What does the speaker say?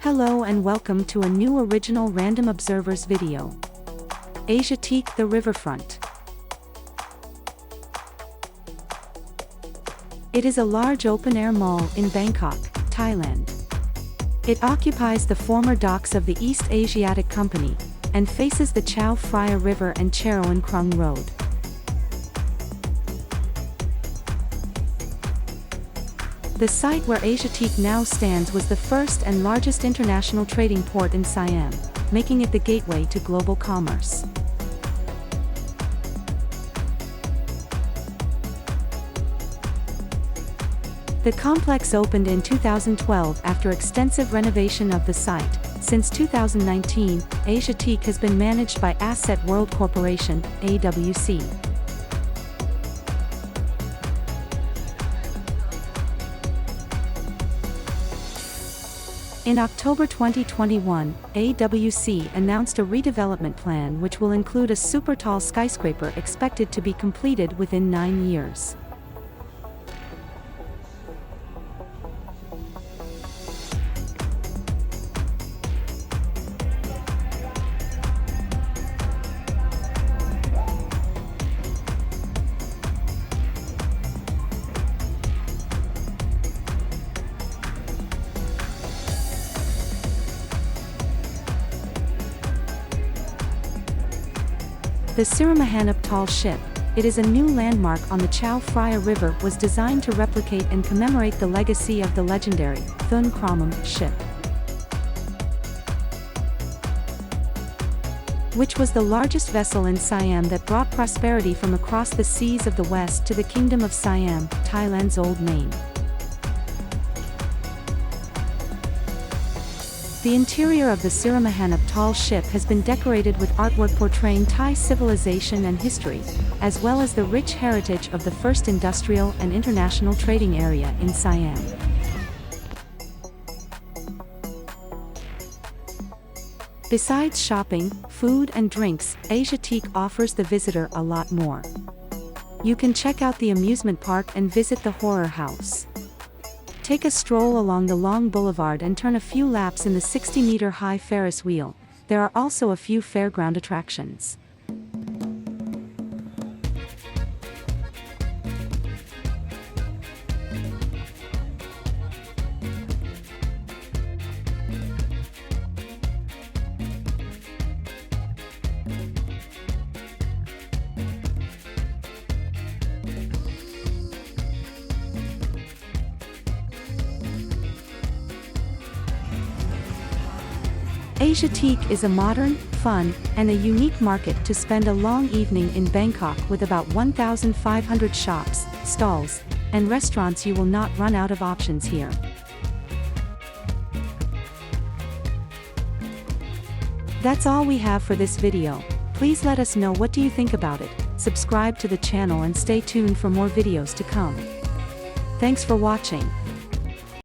Hello and welcome to a new original Random Observers video. Asiatique, the Riverfront. It is a large open-air mall in Bangkok, Thailand. It occupies the former docks of the East Asiatic Company, and faces the Chao Phraya River and Chao Krung Road. The site where Asiatique now stands was the first and largest international trading port in Siam, making it the gateway to global commerce. The complex opened in 2012 after extensive renovation of the site. Since 2019, Asiatique has been managed by Asset World Corporation, AWC. In October 2021, AWC announced a redevelopment plan which will include a super tall skyscraper expected to be completed within 9 years. The Siramahanap Tall Ship, it is a new landmark on the Chao Phraya River, was designed to replicate and commemorate the legacy of the legendary Thun Kramam ship, which was the largest vessel in Siam that brought prosperity from across the seas of the west to the Kingdom of Siam, Thailand's old name. The interior of the Siramahanap Tall Ship has been decorated with artwork portraying Thai civilization and history, as well as the rich heritage of the first industrial and international trading area in Siam. Besides shopping, food and drinks, Asiatique offers the visitor a lot more. You can check out the amusement park and visit the horror house. Take a stroll along the long boulevard and turn a few laps in the 60-meter-high Ferris wheel. There are also a few fairground attractions. Asiatique is a modern, fun, and a unique market to spend a long evening in Bangkok with about 1,500 shops, stalls, and restaurants. You will not run out of options here. That's all we have for this video. Please let us know what do you think about it. Subscribe to the channel and stay tuned for more videos to come. Thanks for watching.